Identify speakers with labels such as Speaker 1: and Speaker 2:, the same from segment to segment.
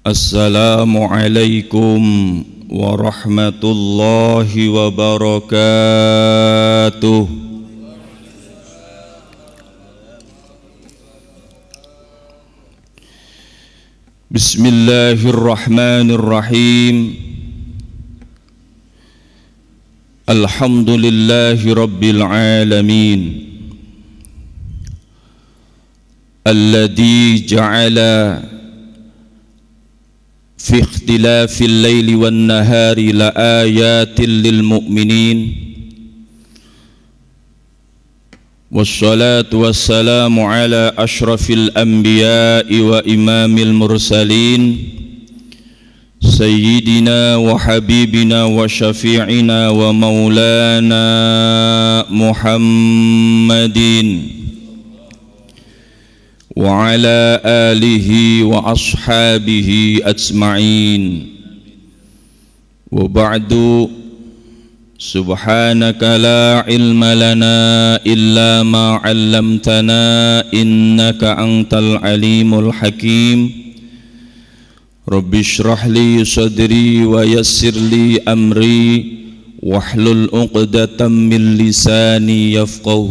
Speaker 1: Assalamualaikum warahmatullahi wabarakatuh. Bismillahirrahmanirrahim. Alhamdulillahi rabbil alamin. Alladzi ja'ala في اختلاف الليل والنهار لآيات للمؤمنين والصلاة والسلام على أشرف الأنبياء وإمام المرسلين سيدنا وحبيبنا وشفيعنا ومولانا محمد وعلى آله وأصحابه أجمعين وبعد سبحانك لا علم لنا إلا ما علمتنا إنك أنت العليم الحكيم رب اشرح لي صدري ويسر لي أمري واحلل عقدة من لساني يفقه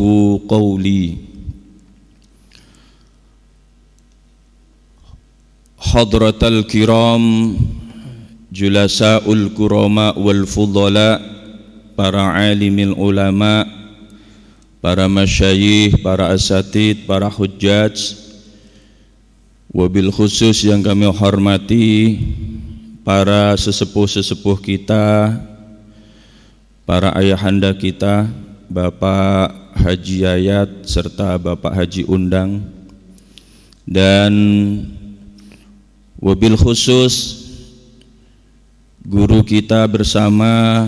Speaker 1: قولي. Hadratal kiram, julasa'ul kurama wal fudala, para alimil ulama, para masyayikh, para asatid, para hujjaj, wabil khusus yang kami hormati para sesepuh-sesepuh kita, para ayahanda kita, Bapak Haji Yayat serta Bapak Haji Undang, dan wabil khusus guru kita bersama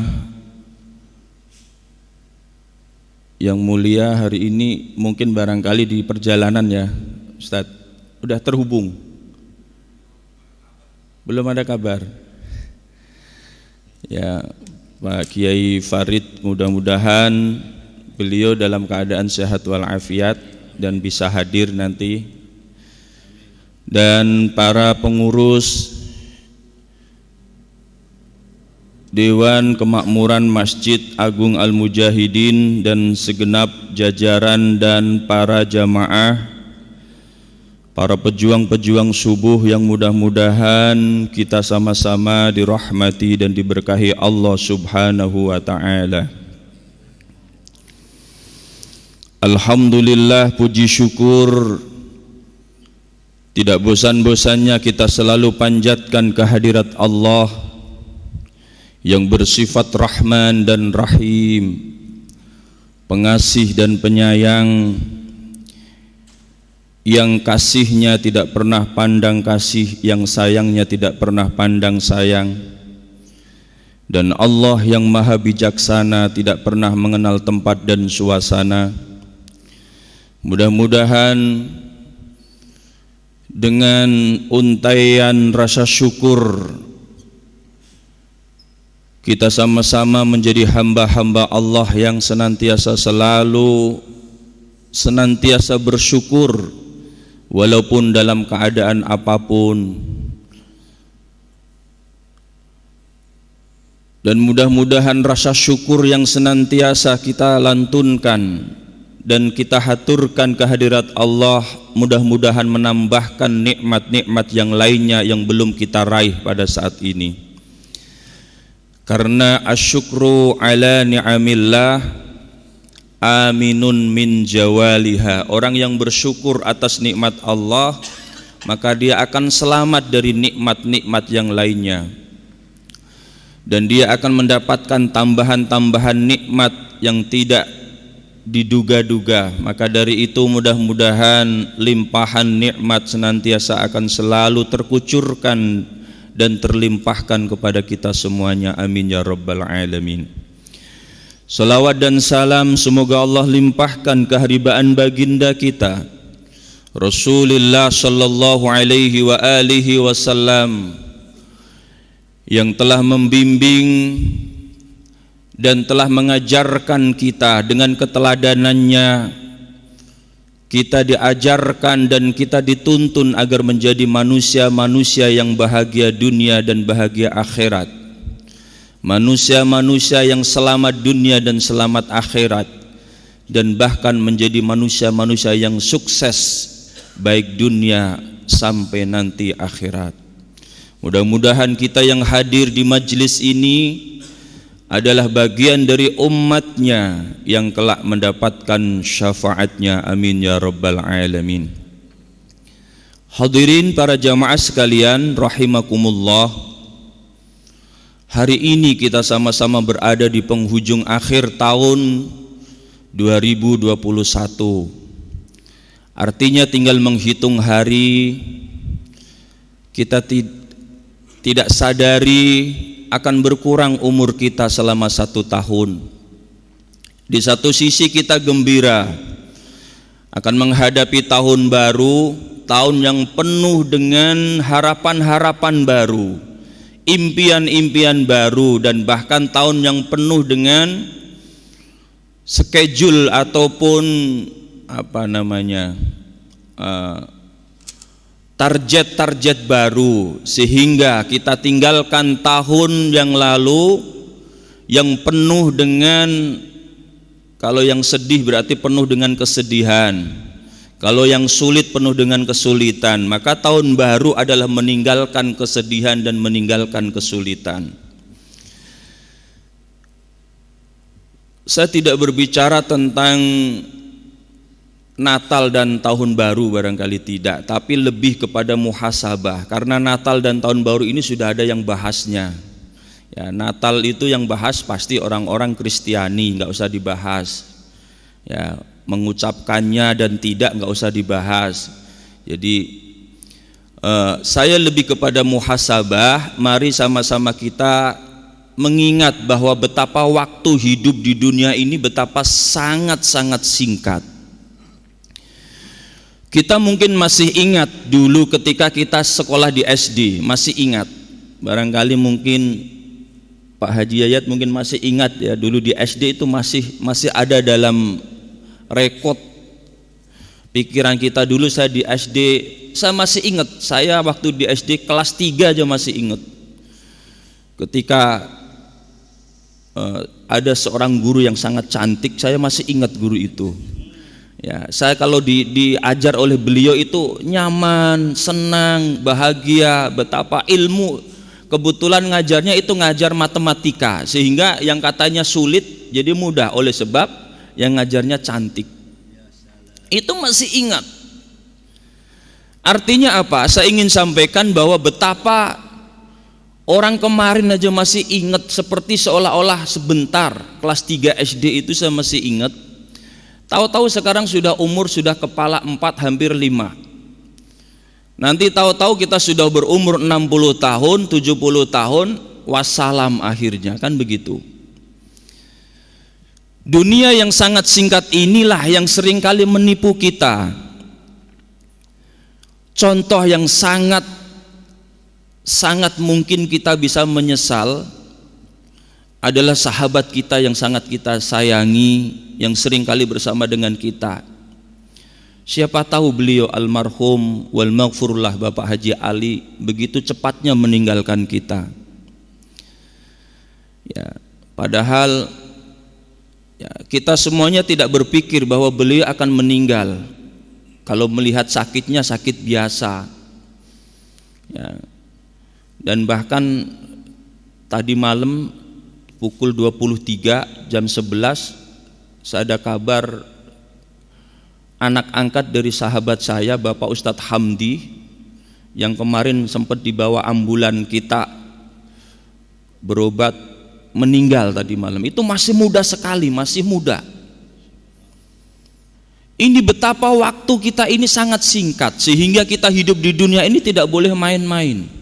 Speaker 1: yang mulia hari ini, mungkin barangkali di perjalanan ya Ustadz, udah terhubung? Belum ada kabar? Ya Pak Kiai Farid, mudah-mudahan beliau dalam keadaan sehat walafiat dan bisa hadir nanti. Dan para pengurus Dewan Kemakmuran Masjid Agung Al-Mujahidin dan segenap jajaran dan para jamaah, para pejuang-pejuang subuh yang mudah-mudahan kita sama-sama dirahmati dan diberkahi Allah Subhanahu wa ta'ala. Alhamdulillah, puji syukur tidak bosan-bosannya kita selalu panjatkan kehadirat Allah yang bersifat Rahman dan Rahim, pengasih dan penyayang, yang kasihnya tidak pernah pandang kasih, yang sayangnya tidak pernah pandang sayang. Dan Allah yang maha bijaksana, tidak pernah mengenal tempat dan suasana. Mudah-mudahan dengan untaian rasa syukur kita sama-sama menjadi hamba-hamba Allah yang senantiasa bersyukur walaupun dalam keadaan apapun. Dan mudah-mudahan rasa syukur yang senantiasa kita lantunkan dan kita haturkan kehadirat Allah mudah-mudahan menambahkan nikmat-nikmat yang lainnya yang belum kita raih pada saat ini. Karena asyukru ala ni'amillah aminun min jawaliha. Orang yang bersyukur atas nikmat Allah, maka dia akan selamat dari nikmat-nikmat yang lainnya. Dan dia akan mendapatkan tambahan-tambahan nikmat yang tidak diduga-duga. Maka dari itu mudah-mudahan limpahan nikmat senantiasa akan selalu terkucurkan dan terlimpahkan kepada kita semuanya. Amin ya rabbal alamin. Salawat dan salam semoga Allah limpahkan keharibaan baginda kita Rasulullah sallallahu alaihi wa alihi wasallam, yang telah membimbing dan telah mengajarkan kita dengan keteladanannya kita diajarkan dan kita dituntun agar menjadi manusia-manusia yang bahagia dunia dan bahagia akhirat, manusia-manusia yang selamat dunia dan selamat akhirat, dan bahkan menjadi manusia-manusia yang sukses baik dunia sampai nanti akhirat. Mudah-mudahan kita yang hadir di majlis ini adalah bagian dari umatnya yang kelak mendapatkan syafaatnya, amin ya rabbal alamin. Hadirin para jamaah sekalian rahimakumullah, hari ini kita sama-sama berada di penghujung akhir tahun 2021. Artinya tinggal menghitung hari, kita tidak sadari akan berkurang umur kita selama 1 tahun. Di satu sisi kita gembira akan menghadapi tahun baru, tahun yang penuh dengan harapan-harapan baru, impian-impian baru, dan bahkan tahun yang penuh dengan schedule ataupun target-target baru, sehingga kita tinggalkan tahun yang lalu yang penuh dengan, kalau yang sedih berarti penuh dengan kesedihan, kalau yang sulit penuh dengan kesulitan. Maka tahun baru adalah meninggalkan kesedihan dan meninggalkan kesulitan. Saya tidak berbicara tentang Natal dan tahun baru, barangkali tidak, tapi lebih kepada muhasabah, karena Natal dan tahun baru ini sudah ada yang bahasnya. Ya, Natal itu yang bahas pasti orang-orang Kristiani, nggak usah dibahas. Ya, mengucapkannya dan tidak nggak usah dibahas. Jadi saya lebih kepada muhasabah. Mari sama-sama kita mengingat bahwa betapa waktu hidup di dunia ini betapa sangat-sangat singkat. Kita mungkin masih ingat dulu ketika kita sekolah di SD, masih ingat. Barangkali mungkin Pak Haji Yayat mungkin masih ingat ya, dulu di SD itu masih ada dalam rekod pikiran kita. Dulu saya di SD, saya masih ingat, saya waktu di SD kelas 3 aja masih ingat. Ketika ada seorang guru yang sangat cantik, saya masih ingat guru itu. Ya, saya kalau diajar oleh beliau itu nyaman, senang, bahagia, betapa ilmu. Kebetulan ngajarnya itu ngajar matematika, sehingga yang katanya sulit jadi mudah oleh sebab yang ngajarnya cantik. Itu masih ingat. Artinya apa? Saya ingin sampaikan bahwa betapa orang kemarin aja masih ingat, seperti seolah-olah sebentar. Kelas 3 SD itu saya masih ingat. Tahu-tahu sekarang sudah umur sudah kepala 4 hampir 5. Nanti tahu-tahu kita sudah berumur 60 tahun, 70 tahun, wassalam akhirnya, kan begitu. Dunia yang sangat singkat inilah yang seringkali menipu kita. Contoh yang sangat mungkin kita bisa menyesal adalah sahabat kita yang sangat kita sayangi, yang sering kali bersama dengan kita. Siapa tahu beliau almarhum wal maghfurullah Bapak Haji Ali begitu cepatnya meninggalkan kita. Ya, padahal ya, kita semuanya tidak berpikir bahwa beliau akan meninggal. Kalau melihat sakitnya sakit biasa. Ya. Dan bahkan tadi malam pukul 23 jam 11 saya ada kabar anak angkat dari sahabat saya, Bapak Ustadz Hamdi, yang kemarin sempat dibawa ambulan kita berobat, meninggal tadi malam. Itu masih muda sekali, masih muda. Ini betapa waktu kita ini sangat singkat, sehingga kita hidup di dunia ini tidak boleh main-main.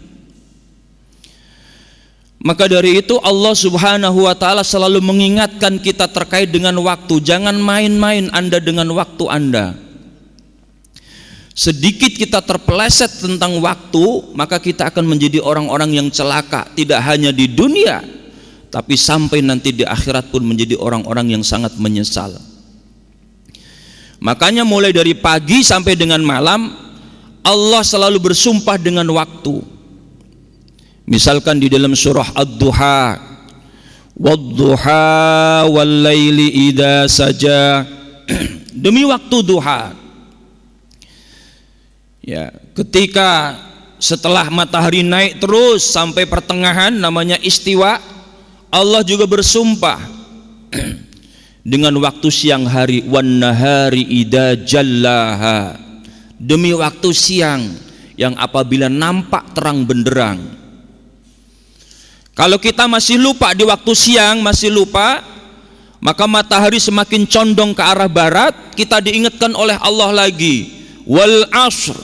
Speaker 1: Maka dari itu Allah Subhanahu wa ta'ala selalu mengingatkan kita terkait dengan waktu. Jangan main-main Anda dengan waktu Anda. Sedikit kita terpeleset tentang waktu, maka kita akan menjadi orang-orang yang celaka. Tidak hanya di dunia, tapi sampai nanti di akhirat pun menjadi orang-orang yang sangat menyesal. Makanya mulai dari pagi sampai dengan malam Allah selalu bersumpah dengan waktu. Misalkan di dalam surah Ad-Duha, wad-duha wal-laili idza saja, demi waktu duha. Ya, ketika setelah matahari naik terus sampai pertengahan namanya istiwa, Allah juga bersumpah dengan waktu siang hari, wan nahari idza jallaha, demi waktu siang yang apabila nampak terang benderang. Kalau kita masih lupa di waktu siang, masih lupa, maka matahari semakin condong ke arah barat, kita diingatkan oleh Allah lagi, wal asr,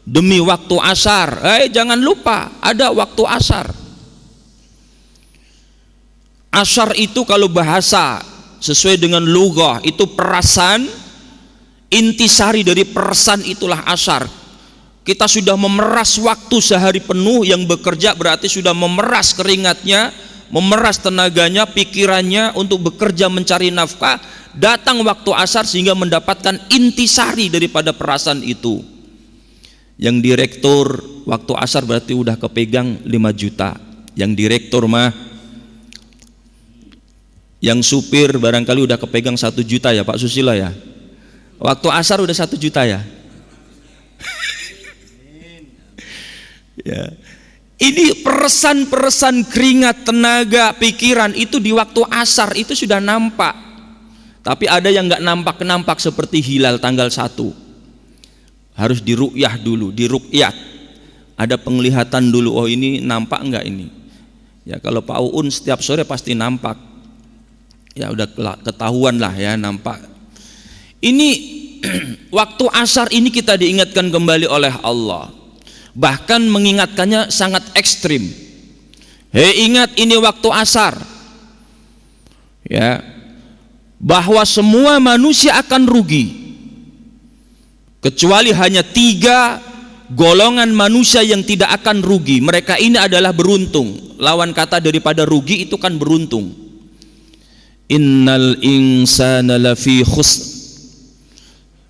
Speaker 1: demi waktu asar. Jangan lupa ada waktu asar. Asar itu kalau bahasa sesuai dengan lughah itu perasan, intisari dari perasan itulah asar. Kita sudah memeras waktu sehari penuh, yang bekerja berarti sudah memeras keringatnya, memeras tenaganya, pikirannya untuk bekerja mencari nafkah. Datang waktu asar sehingga mendapatkan intisari daripada perasan itu. Yang direktur waktu asar berarti udah kepegang 5 juta. Yang direktur mah, yang supir barangkali udah kepegang 1 juta ya Pak Susilo ya. Waktu asar udah 1 juta ya. Ya. Ini peresan-peresan keringat, tenaga, pikiran itu di waktu asar itu sudah nampak. Tapi ada yang nggak nampak seperti hilal tanggal 1. Harus diru'yah dulu, diru'yat. Ada penglihatan dulu, oh ini nampak nggak ini. Ya kalau Pak Uun setiap sore pasti nampak. Ya udah ketahuan lah ya nampak. Ini waktu asar ini kita diingatkan kembali oleh Allah. Bahkan mengingatkannya sangat ekstrim. Ingat ini waktu asar. Ya. Bahwa semua manusia akan rugi. Kecuali hanya 3 golongan manusia yang tidak akan rugi. Mereka ini adalah beruntung. Lawan kata daripada rugi itu kan beruntung. Innal insana lafi khusr.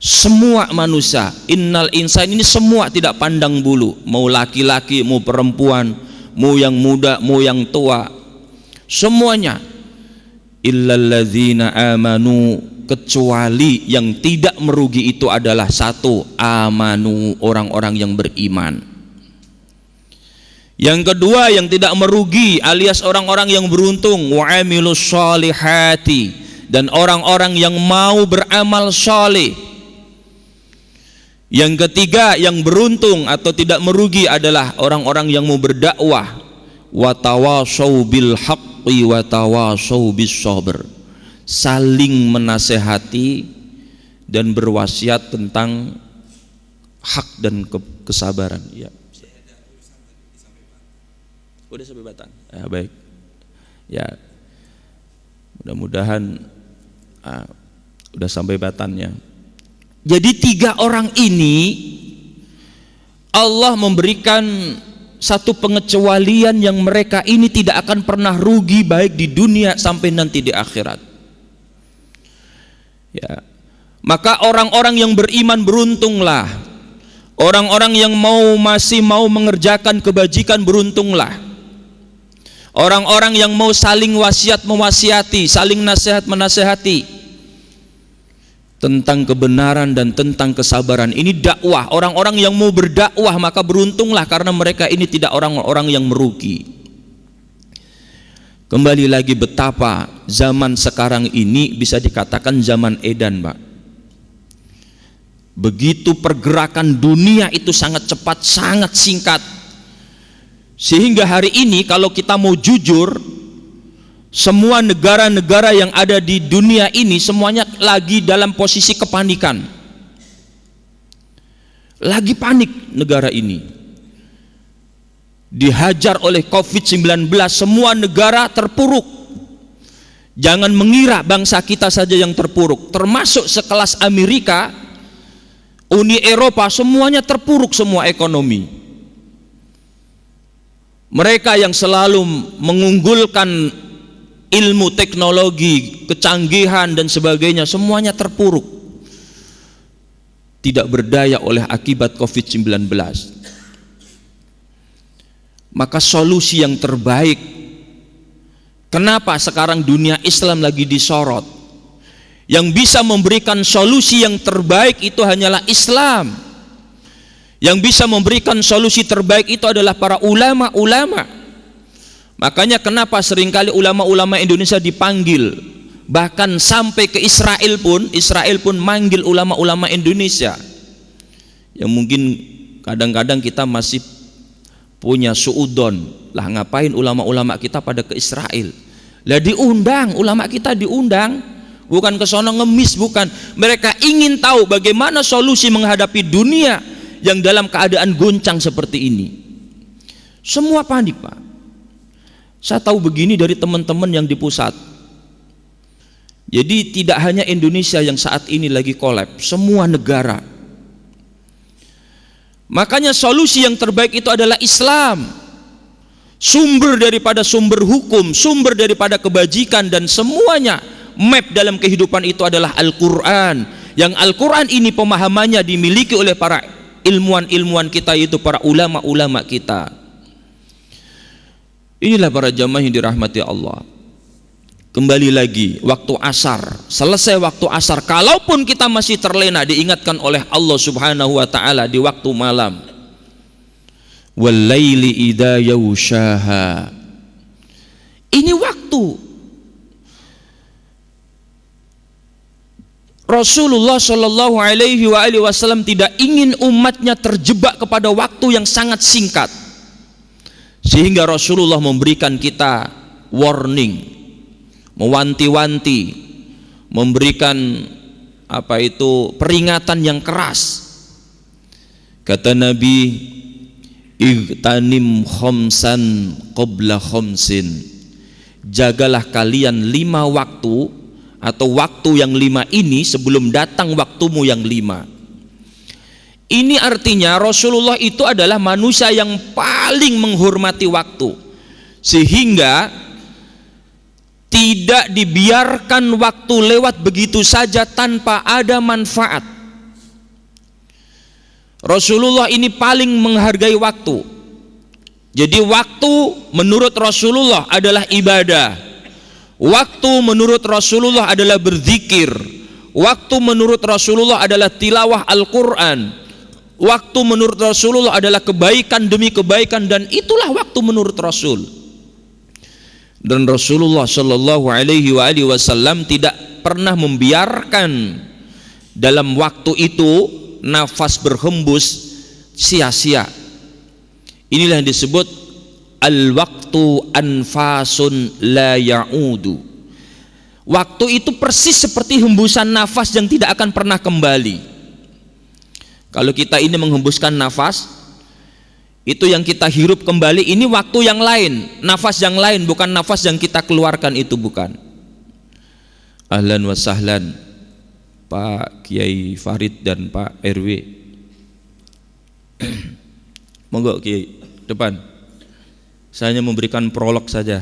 Speaker 1: Semua manusia, innal insan ini semua tidak pandang bulu, mau laki-laki, mau perempuan, mau yang muda, mau yang tua, semuanya. Illalladzina amanu, kecuali yang tidak merugi itu adalah 1, amanu, orang-orang yang beriman. Yang kedua yang tidak merugi alias orang-orang yang beruntung, wa amilus sholihati, dan orang-orang yang mau beramal soleh. Yang ketiga yang beruntung atau tidak merugi adalah orang-orang yang mau berdakwah, wa tawasau bil haqqi wa tawasau bis sabr, saling menasehati dan berwasiat tentang hak dan kesabaran. Ya. Udah sampai batang. Ya, baik. Ya. Mudah-mudahan udah sampai batannya. Jadi 3 orang ini Allah memberikan satu pengecualian yang mereka ini tidak akan pernah rugi baik di dunia sampai nanti di akhirat. Ya. Maka orang-orang yang beriman beruntunglah. Orang-orang yang masih mau mengerjakan kebajikan beruntunglah. Orang-orang yang mau saling wasiat mewasiati, saling nasihat menasehati tentang kebenaran dan tentang kesabaran. Ini dakwah. Orang-orang yang mau berdakwah maka beruntunglah karena mereka ini tidak orang-orang yang merugi. Kembali lagi betapa zaman sekarang ini bisa dikatakan zaman edan, Pak. Begitu pergerakan dunia itu sangat cepat, sangat singkat. Sehingga hari ini kalau kita mau jujur, semua negara-negara yang ada di dunia ini semuanya lagi dalam posisi kepanikan. Lagi panik negara ini. Dihajar oleh COVID-19, semua negara terpuruk. Jangan mengira bangsa kita saja yang terpuruk, termasuk sekelas Amerika, Uni Eropa, semuanya terpuruk semua ekonomi. Mereka yang selalu mengunggulkan ilmu teknologi, kecanggihan dan sebagainya, semuanya terpuruk. tidak berdaya oleh akibat COVID-19. Maka solusi yang terbaik, kenapa sekarang dunia Islam lagi disorot, yang bisa memberikan solusi yang terbaik itu hanyalah Islam. Yang bisa memberikan solusi terbaik itu adalah para ulama-ulama. Makanya kenapa seringkali ulama-ulama Indonesia dipanggil, bahkan sampai ke Israel pun manggil ulama-ulama Indonesia. Yang mungkin kadang-kadang kita masih punya suudon, lah ngapain ulama-ulama kita pada ke Israel? Lah diundang, ulama kita diundang, bukan ke sono ngemis, bukan. Mereka ingin tahu bagaimana solusi menghadapi dunia yang dalam keadaan goncang seperti ini. Semua panik, Pak. Saya tahu begini dari teman-teman yang di pusat. Jadi tidak hanya Indonesia yang saat ini lagi kolaps, semua negara. Makanya solusi yang terbaik itu adalah Islam. Sumber daripada sumber hukum, sumber daripada kebajikan dan semuanya, map dalam kehidupan itu adalah Al-Quran. Yang Al-Quran ini pemahamannya dimiliki oleh para ilmuwan-ilmuwan kita, yaitu para ulama-ulama kita. Inilah para jamaah yang dirahmati Allah. Kembali lagi, waktu asar, selesai waktu asar, kalaupun kita masih terlena, diingatkan oleh Allah Subhanahu wa ta'ala di waktu malam, wal-laili idza yaghshaha. Ini waktu Rasulullah Shallallahu Alaihi Wasallam tidak ingin umatnya terjebak kepada waktu yang sangat singkat, sehingga Rasulullah memberikan kita warning, mewanti-wanti, memberikan peringatan yang keras. Kata Nabi, igtanim khamsan qabla khamsin. Jagalah kalian 5 waktu, atau waktu yang 5 ini sebelum datang waktumu yang 5. Ini artinya Rasulullah itu adalah manusia yang paling menghormati waktu, sehingga tidak dibiarkan waktu lewat begitu saja tanpa ada manfaat. Rasulullah ini paling menghargai waktu. Jadi waktu menurut Rasulullah adalah ibadah. Waktu menurut Rasulullah adalah berzikir. Waktu menurut Rasulullah adalah tilawah Al-Quran. Waktu menurut Rasulullah adalah kebaikan demi kebaikan, dan itulah waktu menurut Rasul. Dan Rasulullah Shallallahu Alaihi Wasallam tidak pernah membiarkan dalam waktu itu nafas berhembus sia-sia. Inilah yang disebut al-waktu anfasun la ya'udu. Waktu itu persis seperti hembusan nafas yang tidak akan pernah kembali. Kalau kita ini menghembuskan nafas, itu yang kita hirup kembali, ini waktu yang lain, nafas yang lain, bukan nafas yang kita keluarkan itu, bukan. Ahlan wa sahlan Pak Kiai Farid dan Pak RW. Monggo Kiai, depan. Saya hanya memberikan prolog saja.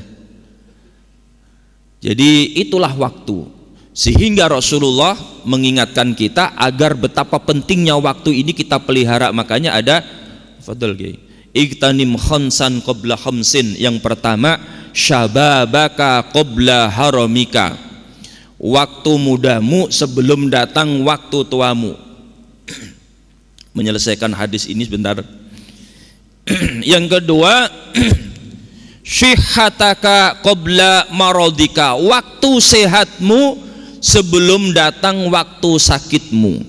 Speaker 1: Jadi itulah waktu. Sehingga Rasulullah mengingatkan kita agar betapa pentingnya waktu ini kita pelihara. Makanya ada fadl Kiai, igtanim khamsan qabla khamsin. Yang pertama, syababaka qabla haramika. Waktu mudamu sebelum datang waktu tuamu. Menyelesaikan hadis ini sebentar. Yang kedua, syihataka qabla maradika. Waktu sehatmu sebelum datang waktu sakitmu.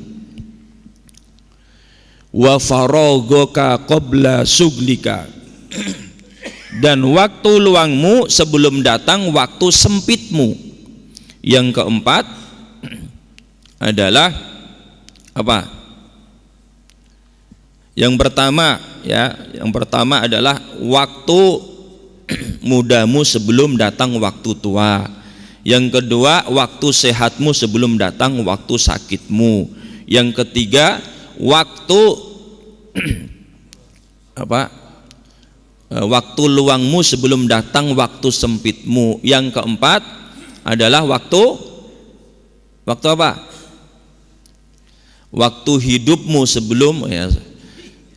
Speaker 1: Wa faragaka qabla suglika. Dan waktu luangmu sebelum datang waktu sempitmu. Yang keempat adalah apa? Yang pertama adalah waktu mudamu sebelum datang waktu tua. Yang kedua, waktu sehatmu sebelum datang waktu sakitmu. Yang ketiga, waktu waktu luangmu sebelum datang waktu sempitmu. Yang keempat adalah waktu apa? waktu hidupmu sebelum ya,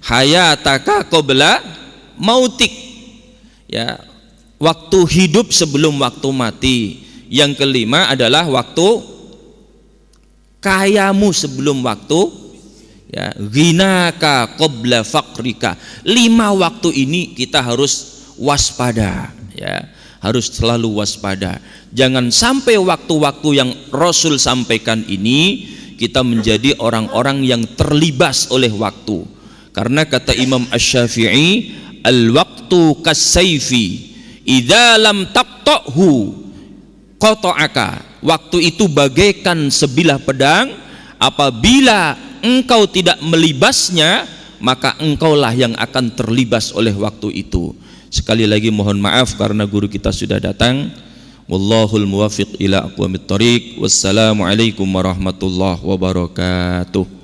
Speaker 1: hayataka qabla mautik, ya, waktu hidup sebelum waktu mati. Yang kelima adalah waktu kayamu sebelum waktu, ya, ghinaka qabla faqrika. 5 waktu ini kita harus waspada, ya, harus selalu waspada. Jangan sampai waktu-waktu yang Rasul sampaikan ini kita menjadi orang-orang yang terlibas oleh waktu. Karena kata Imam Asy-Syafi'i, al-waqtu kas-sayfi idza lam taqta'hu qata'aka. Waktu itu bagaikan sebilah pedang, apabila engkau tidak melibasnya maka engkaulah yang akan terlibas oleh waktu itu. Sekali lagi mohon maaf karena guru kita sudah datang. Wallahul muwaffiq ila aqwamit thoriq. Wassalamualaikum warahmatullahi wabarakatuh.